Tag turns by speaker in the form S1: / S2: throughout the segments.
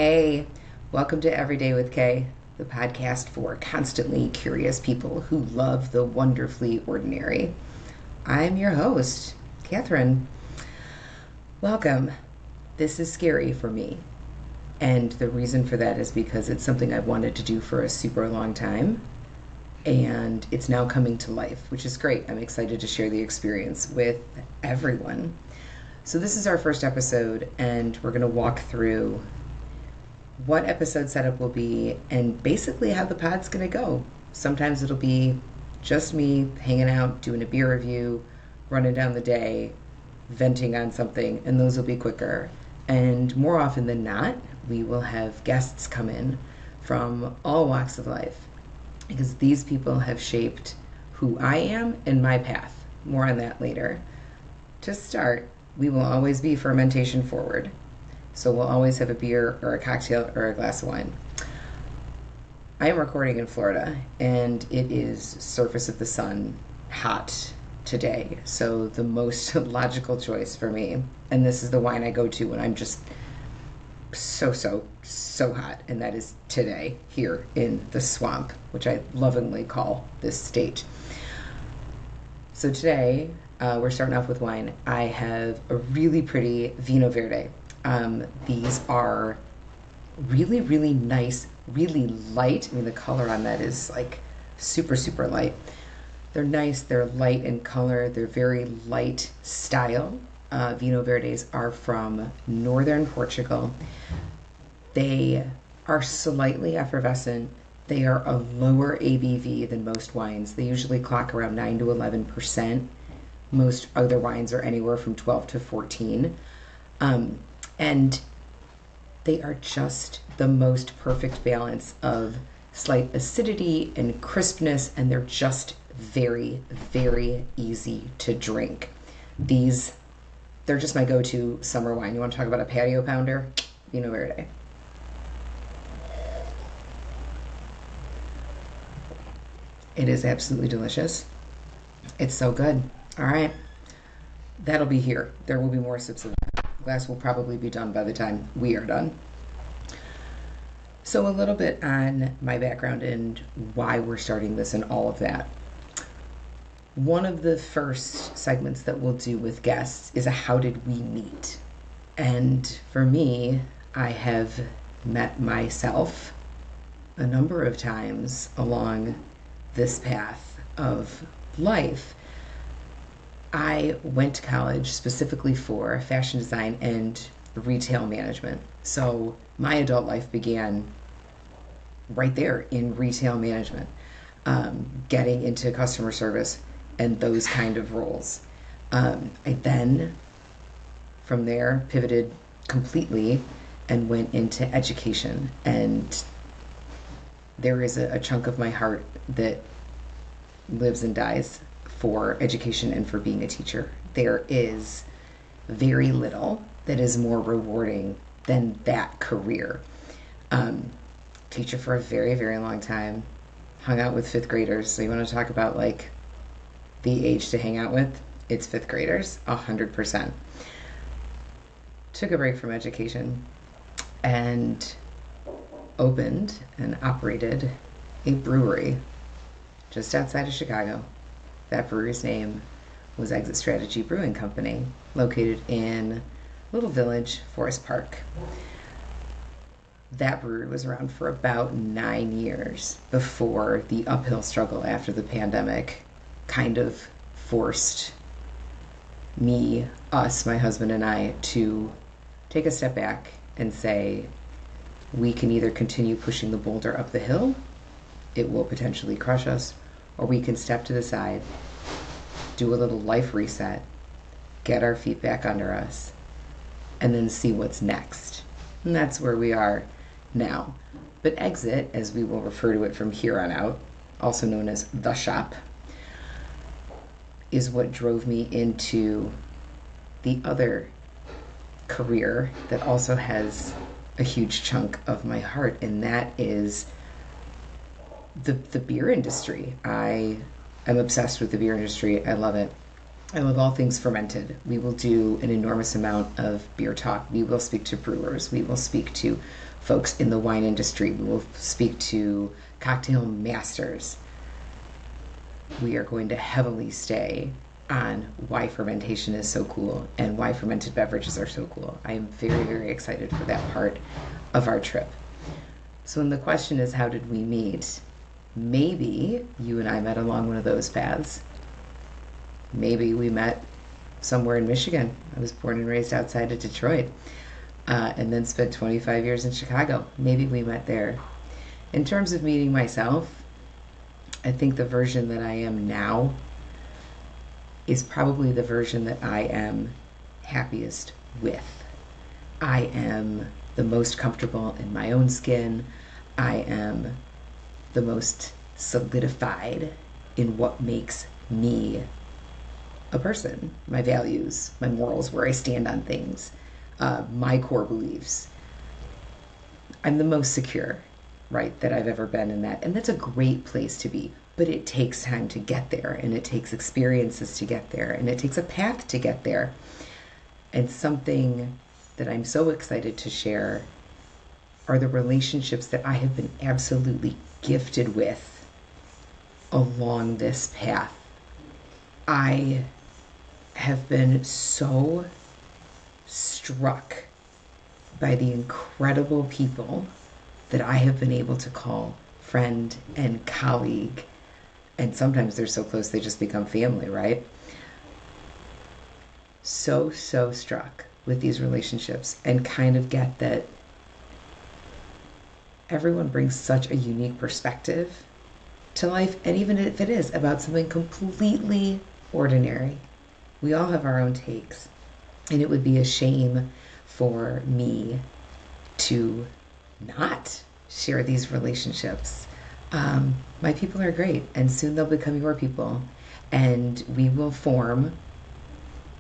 S1: Hey, welcome to Everyday with Kay, the podcast for constantly curious people who love the wonderfully ordinary. I'm your host, Catherine. Welcome. This is scary for me. And the reason for that is because it's something I've wanted to do for a super long time. And it's now coming to life, which is great. I'm excited to share the experience with everyone. So, this is our first episode, and we're going to walk through what episode setup will be and basically how the pod's going to go. Sometimes it'll be just me hanging out, doing a beer review, running down the day, venting on something, and those will be quicker. And more often than not, we will have guests come in from all walks of life because these people have shaped who I am and my path. More on that later. To start, we will always be fermentation forward. So we'll always have a beer or a cocktail or a glass of wine. I am recording in Florida, and it is surface of the sun hot today. So the most logical choice for me, and this is the wine I go to when I'm just so hot, and that is today here in the swamp, which I lovingly call this state. So today, we're starting off with wine. I have a really pretty Vino Verde. These are really, really nice, really light. I mean, the color on that is like super light. They're nice, they're light in color, they're very light style. Vino Verdes are from northern Portugal. They are slightly effervescent. They are a lower ABV than most wines. They usually clock around 9 to 11%. Most other wines are anywhere from 12 to 14. And they are just the most perfect balance of slight acidity and crispness, and they're just very, very easy to drink. They're just my go-to summer wine. You want to talk about a patio pounder? Vino Verde. It is absolutely delicious. It's so good. All right. That'll be here. There will be more sips of that. The glass will probably be done by the time we are done. So a little bit on my background and why we're starting this and all of that. One of the first segments that we'll do with guests is a how did we meet? And for me, I have met myself a number of times along this path of life. I went to college specifically for fashion design and retail management. So my adult life began right there in retail management, getting into customer service and those kind of roles. I then, from there, pivoted completely and went into education. And there is a chunk of my heart that lives and dies for education and for being a teacher. There is very little that is more rewarding than that career. Teacher for a very, very long time. Hung out with fifth graders. So you want to talk about like the age to hang out with? It's fifth graders, 100%. Took a break from education and opened and operated a brewery just outside of Chicago. That brewery's name was Exit Strategy Brewing Company, located in a little village, Forest Park. That brewery was around for about 9 years before the uphill struggle after the pandemic kind of forced my husband and I, to take a step back and say, we can either continue pushing the boulder up the hill, it will potentially crush us, or we can step to the side, do a little life reset, get our feet back under us, and then see what's next. And that's where we are now. But Exit, as we will refer to it from here on out, also known as The Shop, is what drove me into the other career that also has a huge chunk of my heart, and that is the beer industry. I am obsessed with the beer industry. I love it. I love all things fermented. We will do an enormous amount of beer talk. We will speak to brewers. We will speak to folks in the wine industry. We will speak to cocktail masters. We are going to heavily stay on why fermentation is so cool and why fermented beverages are so cool. I am very, very excited for that part of our trip. So when the question is, how did we meet? Maybe you and I met along one of those paths. Maybe we met somewhere in Michigan. I was born and raised outside of Detroit, and then spent 25 years in Chicago. Maybe we met there. In terms of meeting myself, I think the version that I am now is probably the version that I am happiest with. I am the most comfortable in my own skin. I am the most solidified in what makes me a person, my values, my morals, where I stand on things, my core beliefs. I'm the most secure, right, that I've ever been in that. And that's a great place to be. But it takes time to get there, and it takes experiences to get there, and it takes a path to get there. And something that I'm so excited to share are the relationships that I have been absolutely gifted with along this path. I have been so struck by the incredible people that I have been able to call friend and colleague. And sometimes they're so close they just become family, right? So struck with these relationships, and kind of get that everyone brings such a unique perspective to life. And even if it is about something completely ordinary, we all have our own takes. And it would be a shame for me to not share these relationships. My people are great, and soon they'll become your people, and we will form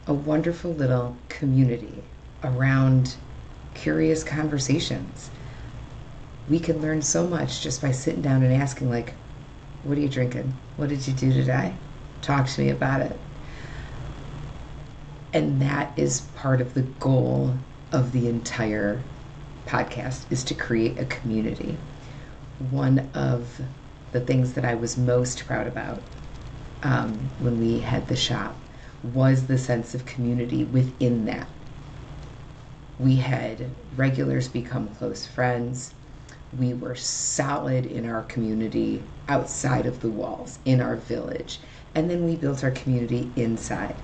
S1: a wonderful little community around curious conversations. We can learn so much just by sitting down and asking, like, what are you drinking? What did you do today? Talk to me about it. And that is part of the goal of the entire podcast, is to create a community. One of the things that I was most proud about when we had the shop was the sense of community within that. We had regulars become close friends. We were solid in our community outside of the walls, in our village. And then we built our community inside.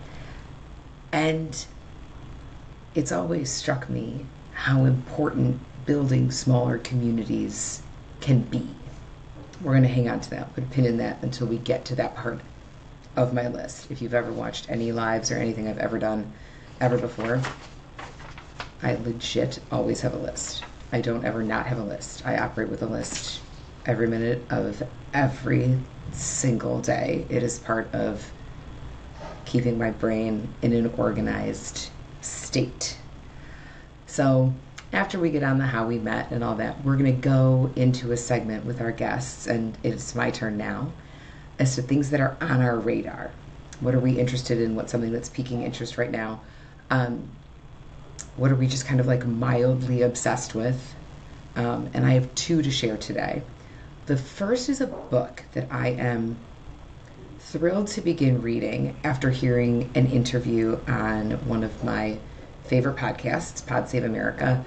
S1: And it's always struck me how important building smaller communities can be. We're going to hang on to that, put a pin in that until we get to that part of my list. If you've ever watched any lives or anything I've ever done ever before, I legit always have a list. I don't ever not have a list. I operate with a list every minute of every single day. It is part of keeping my brain in an organized state. So after we get on the how we met and all that, we're going to go into a segment with our guests, and it's my turn now, as to things that are on our radar. What are we interested in? What's something that's piquing interest right now? What are we just kind of like mildly obsessed with? And I have two to share today. The first is a book that I am thrilled to begin reading after hearing an interview on one of my favorite podcasts, Pod Save America.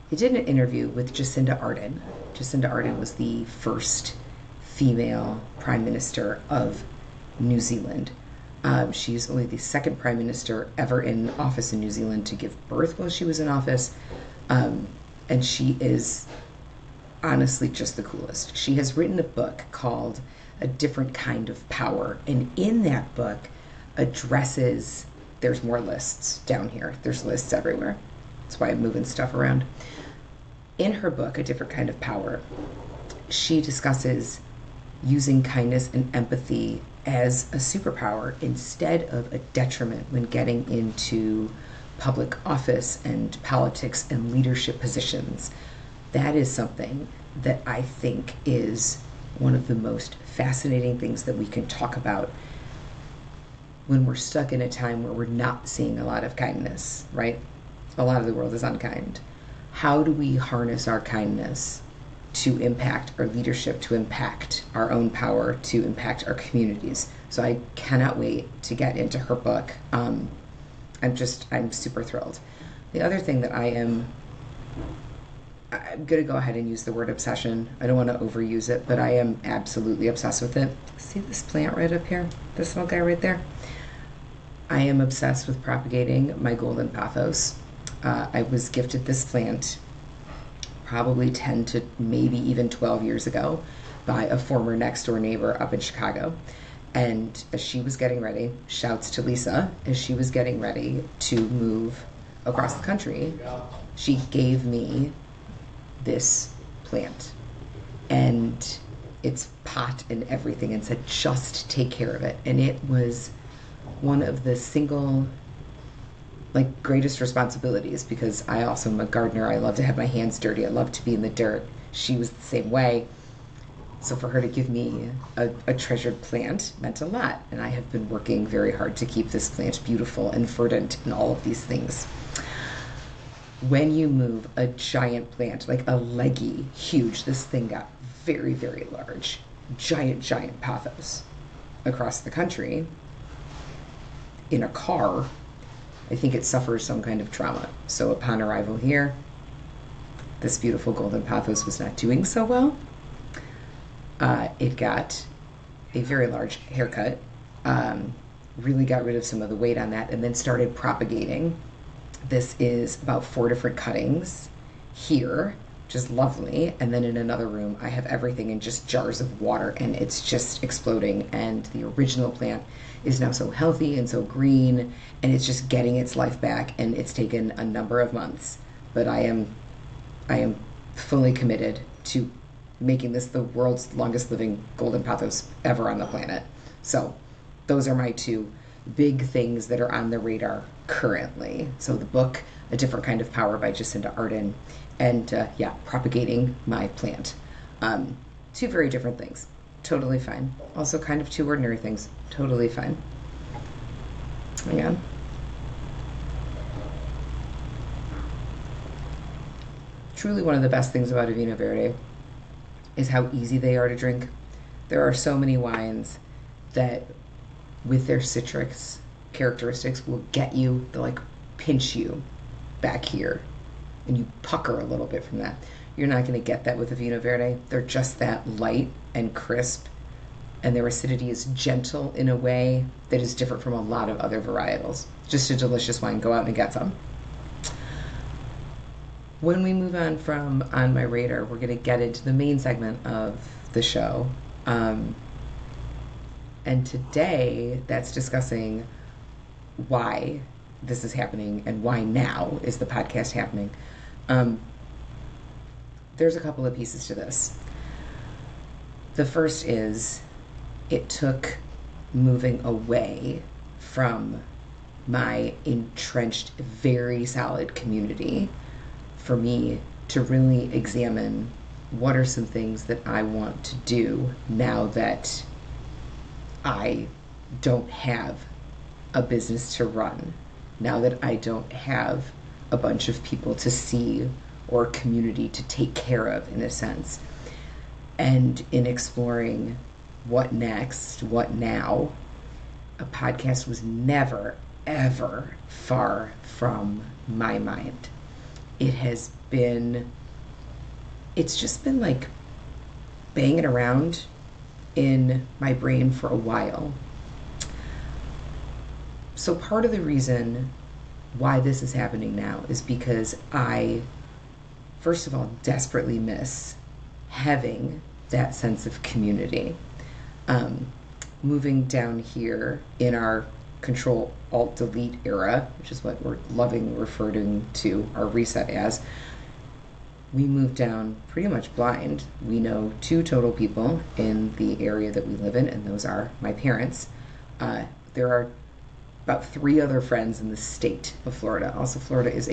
S1: He did an interview with Jacinda Ardern. Jacinda Ardern was the first female prime minister of New Zealand. She's only the second prime minister ever in office in New Zealand to give birth while she was in office. And she is honestly just the coolest. She has written a book called A Different Kind of Power. And in that book addresses, there's more lists down here. There's lists everywhere. That's why I'm moving stuff around. In her book, A Different Kind of Power, she discusses using kindness and empathy as a superpower instead of a detriment when getting into public office and politics and leadership positions. That is something that I think is one of the most fascinating things that we can talk about when we're stuck in a time where we're not seeing a lot of kindness, right? A lot of the world is unkind. how do we harness our kindness to impact our leadership, to impact our own power, to impact our communities? So I cannot wait to get into her book. I'm super thrilled. The other thing that I'm going to go ahead and use the word obsession. I don't want to overuse it, but I am absolutely obsessed with it. See this plant right up here? This little guy right there? I am obsessed with propagating my golden pothos. I was gifted this plant probably 10 to maybe even 12 years ago by a former next door neighbor up in Chicago. And as she was getting ready, shouts to Lisa, as she was getting ready to move across the country, she gave me this plant and its pot and everything and said, just take care of it. And it was one of the single greatest responsibilities, because I also am a gardener. I love to have my hands dirty. I love to be in the dirt. She was the same way. So for her to give me a treasured plant meant a lot. And I have been working very hard to keep this plant beautiful and verdant and all of these things. When you move a giant plant, like a leggy, huge, this thing got very, very large, giant pothos across the country in a car, I think it suffers some kind of trauma. So upon arrival here, this beautiful golden pothos was not doing so well. It got a very large haircut, really got rid of some of the weight on that, and then started propagating. This is about 4 different cuttings here, which is lovely. And then in another room, I have everything in just jars of water, and it's just exploding. And the original plant is now so healthy and so green, and it's just getting its life back. And it's taken a number of months, but I am fully committed to making this the world's longest living golden pothos ever on the planet. So those are my 2 big things that are on the radar currently. So the book, A Different Kind of Power by Jacinda Ardern, and propagating my plant. 2 very different things. Totally fine. Also kind of 2 ordinary things. Totally fine. Hang on. Truly one of the best things about a Vino Verde is how easy they are to drink. There are so many wines that with their citrus characteristics will get you, they'll pinch you back here and you pucker a little bit from that. You're not going to get that with a Vino Verde. They're just that light and crisp, and their acidity is gentle in a way that is different from a lot of other varietals. Just a delicious wine. Go out and get some. When we move on from On My Radar, we're going to get into the main segment of the show. And today, that's discussing why this is happening and why now is the podcast happening. There's a couple of pieces to this. The first is it took moving away from my entrenched, very solid community for me to really examine what are some things that I want to do now that I don't have a business to run, now that I don't have a bunch of people to see or a community to take care of, in a sense. And in exploring what next, what now, a podcast was never, ever far from my mind. It's just been banging around in my brain for a while. So part of the reason why this is happening now is because I, first of all, desperately miss having that sense of community. Moving down here in our Control-Alt-Delete era, which is what we're loving referring to our reset as, we moved down pretty much blind. We know 2 total people in the area that we live in, and those are my parents. There are about 3 other friends in the state of Florida. Also, Florida is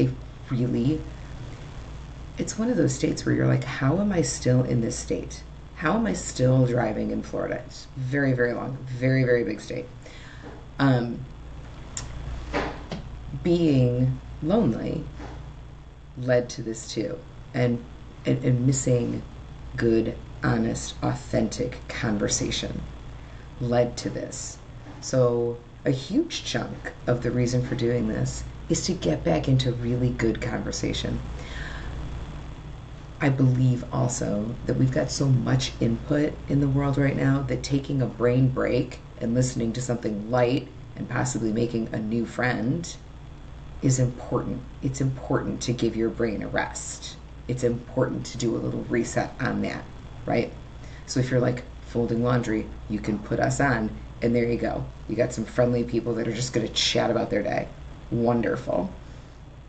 S1: it's one of those states where you're like, how am I still in this state? How am I still driving in Florida? It's very, very long, very, very big state. Being lonely, led to this too. And missing good, honest, authentic conversation led to this. So a huge chunk of the reason for doing this is to get back into really good conversation. I believe also that we've got so much input in the world right now that taking a brain break and listening to something light and possibly making a new friend is important. It's important to give your brain a rest. It's important to do a little reset on that, right? So if you're like folding laundry, you can put us on, and there you go. You got some friendly people that are just going to chat about their day. Wonderful.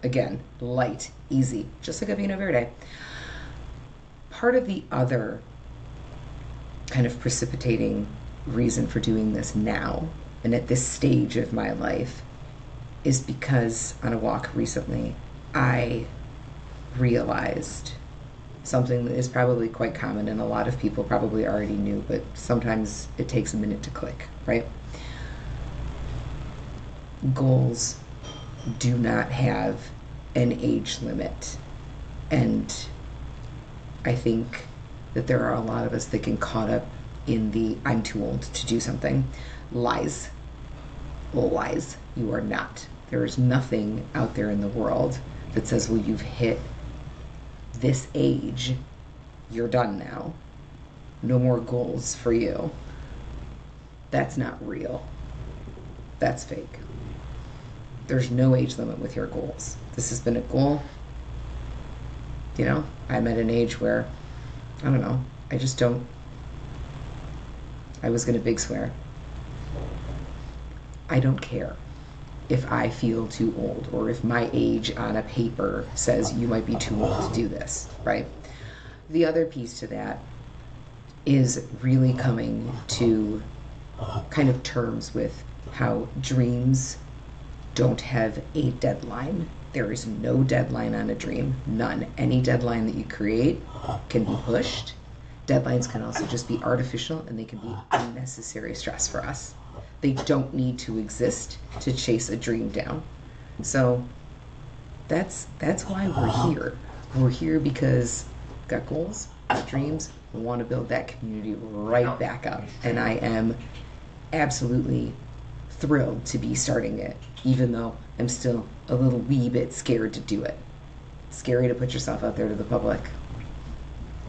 S1: Again, light, easy, just like a Vino Verde. Part of the other kind of precipitating reason for doing this now and at this stage of my life is because on a walk recently, I realized something that is probably quite common and a lot of people probably already knew, but sometimes it takes a minute to click, right? Goals do not have an age limit. And I think that there are a lot of us that get caught up in the I'm too old to do something. Lies. Lies. You are not. There is nothing out there in the world that says, well, you've hit this age, you're done now. No more goals for you. That's not real. That's fake. There's no age limit with your goals. This has been a goal. You know, I'm at an age where, I don't know, I was going to big swear. I don't care if I feel too old or if my age on a paper says you might be too old to do this, right? The other piece to that is really coming to kind of terms with how dreams don't have a deadline. There is no deadline on a dream, none. Any deadline that you create can be pushed. Deadlines can also just be artificial and they can be unnecessary stress for us. They don't need to exist to chase a dream down. So that's why we're here. We're here because we've got goals, got dreams, we want to build that community right back up. And I am absolutely thrilled to be starting it, even though I'm still a little wee bit scared to do it. It's scary to put yourself out there to the public.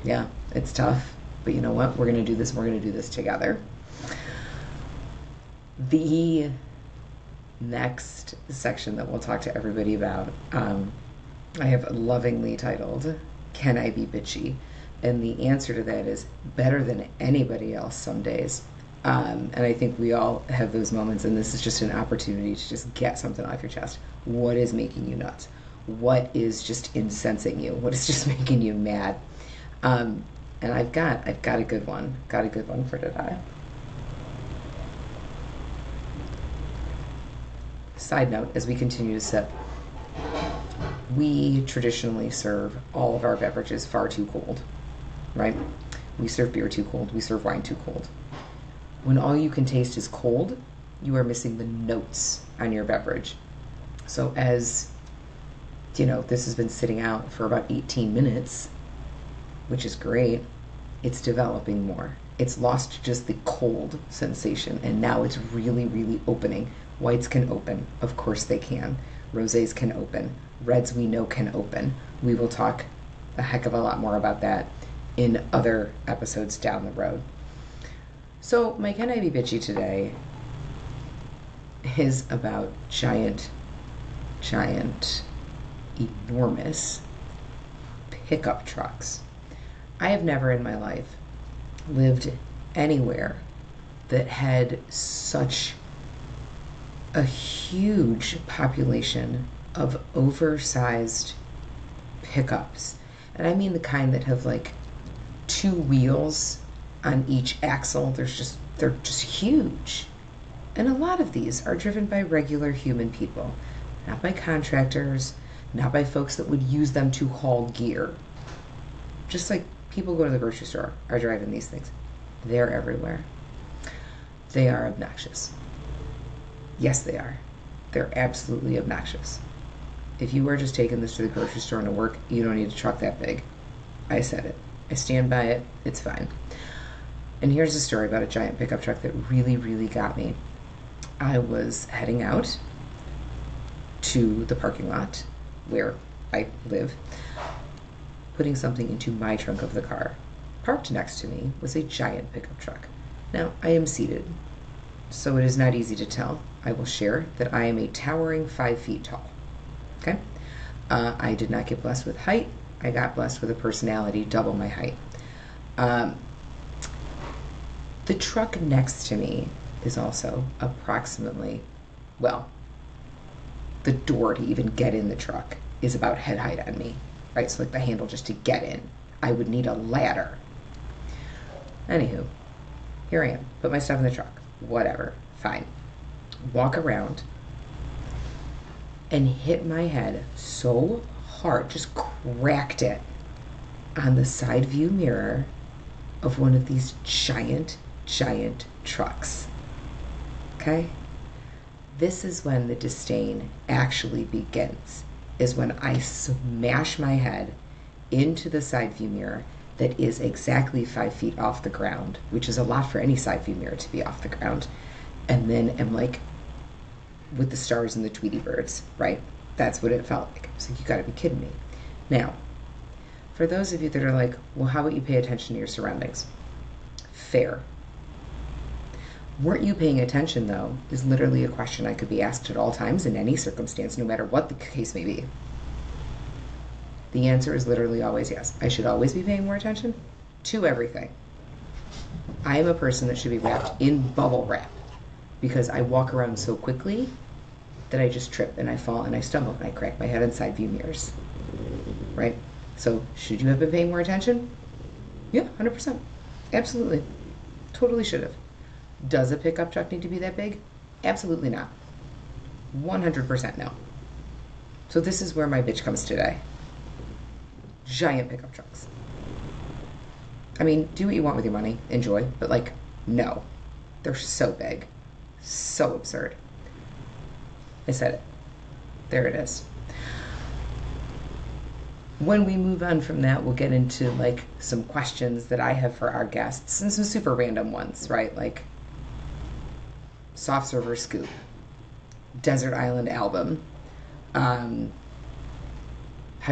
S1: Yeah, it's tough, but you know what? We're going to do this, and we're going to do this together. The next section that we'll talk to everybody about, I have lovingly titled, Can I Be Bitchy? And the answer to that is better than anybody else some days. And I think we all have those moments, and this is just an opportunity to just get something off your chest. What is making you nuts? What is just incensing you? What is just making you mad? And I've got a good one. Got a good one for today. Side note, as we continue to sip, we traditionally serve all of our beverages far too cold, right? We serve beer too cold. We serve wine too cold. When all you can taste is cold, you are missing the notes on your beverage. So as, you know, this has been sitting out for about 18 minutes, which is great, it's developing more. It's lost just the cold sensation, and now it's really, really opening. Whites can open. Of course they can. Rosés can open. Reds we know can open. We will talk a heck of a lot more about that in other episodes down the road. So my Can I Be Bitchy today is about giant, enormous pickup trucks. I have never in my life lived anywhere that had such a huge population of oversized pickups. And I mean the kind that have like 2 wheels on each axle. They're just huge. And a lot of these are driven by regular human people, not by contractors, not by folks that would use them to haul gear. Just like people go to the grocery store are driving these things. They're everywhere. They are obnoxious. Yes, they are. They're absolutely obnoxious. if you were just taking this to the grocery store and to work, you don't need a truck that big. I said it. I stand by it. It's fine. And here's a story about a giant pickup truck that really, really got me. I was heading out to the parking lot where I live, putting something into my trunk of the car. Parked next to me was a giant pickup truck. Now, I am seated, so it is not easy to tell. I will share that I am a towering 5 feet tall. Okay? I did not get blessed with height. I got blessed with a personality double my height. The truck next to me is also approximately, well, the door to even get in the truck is about head height on me, right? So like the handle just to get in. I would need a ladder. Anywho, here I am. Put my stuff in the truck. Whatever. Fine. Walk around and hit my head so hard, just cracked it on the side view mirror of one of these giant trucks. Okay? This is when the disdain actually begins, is when I smash my head into the side view mirror that is exactly 5 feet off the ground, which is a lot for any side view mirror to be off the ground. And then am like, with the stars and the Tweety birds, right? That's what it felt like. I was like, you gotta be kidding me. Now, for those of you that are like, well, how about you pay attention to your surroundings? Fair. Weren't you paying attention, though, is literally a question I could be asked at all times in any circumstance, no matter what the case may be. The answer is literally always yes. I should always be paying more attention to everything. I am a person that should be wrapped in bubble wrap because I walk around so quickly that I just trip and I fall and I stumble and I crack my head in side view mirrors. Right? So, should you have been paying more attention? Yeah, 100%. Absolutely. Totally should have. Does a pickup truck need to be that big? Absolutely not. 100% no. So this is where my bitch comes today. Giant pickup trucks. I mean, do what you want with your money. Enjoy. But like, no. They're so big. So absurd. I said it. There it is. When we move on from that, we'll get into like some questions that I have for our guests and some super random ones, right? Like soft server scoop, desert island album, how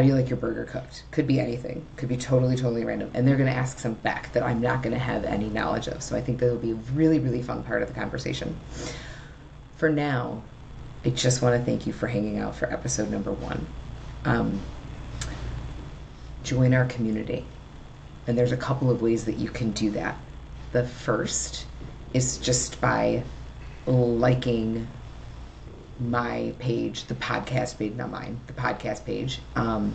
S1: do you like your burger cooked? Could be anything. Could be totally random. And they're going to ask some back that I'm not going to have any knowledge of. So I think that'll be a really fun part of the conversation. For now, I just want to thank you for hanging out for episode number 1. Join our community. And there's a couple of ways that you can do that. The first is just by liking my page, the podcast page, not mine, the podcast page, on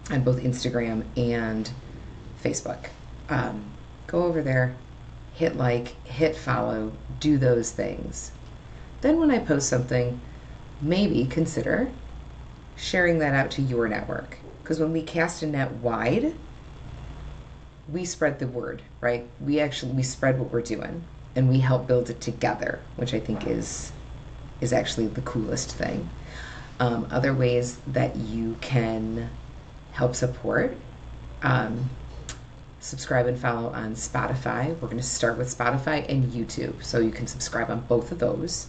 S1: both Instagram and Facebook. Go over there, hit like, hit follow, do those things. Then when I post something, maybe consider sharing that out to your network. Because when we cast a net wide, we spread the word, right? We spread what we're doing, and we help build it together, which I think is actually the coolest thing. Other ways that you can help support, subscribe and follow on Spotify. We're going to start with Spotify and YouTube, so you can subscribe on both of those.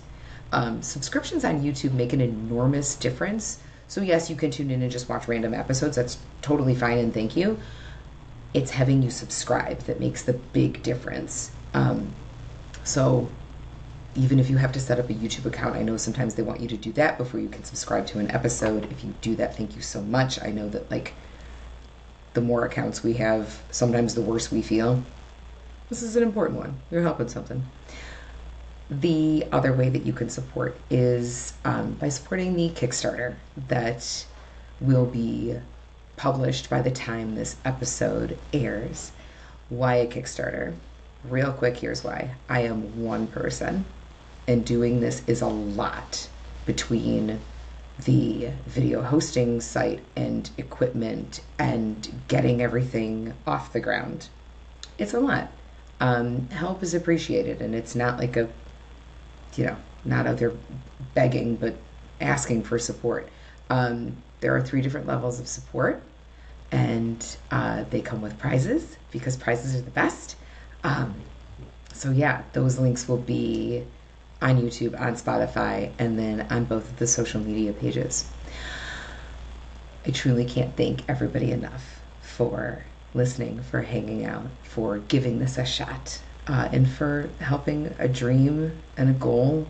S1: Subscriptions on YouTube make an enormous difference. So yes, you can tune in and just watch random episodes. That's totally fine, and thank you. It's having you subscribe that makes the big difference. So even if you have to set up a YouTube account, I know sometimes they want you to do that before you can subscribe to an episode. If you do that, thank you so much. I know that like the more accounts we have, sometimes the worse we feel. This is an important one. You're helping something. The other way that you can support is by supporting the Kickstarter that will be published by the time this episode airs. Why a Kickstarter? Real quick, here's why. I am one person, and doing this is a lot between the video hosting site and equipment and getting everything off the ground. It's a lot. Help is appreciated, and it's not like not out there begging, but asking for support. There are 3 different levels of support, and they come with prizes because prizes are the best. Um, so yeah, those links will be on YouTube, on Spotify, and then on both of the social media pages. I truly can't thank everybody enough for listening, for hanging out, for giving this a shot, and for helping a dream and a goal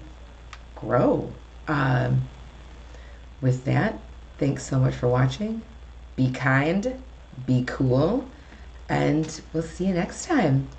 S1: grow. Um, with that, thanks so much for watching. Be kind, be cool, and we'll see you next time.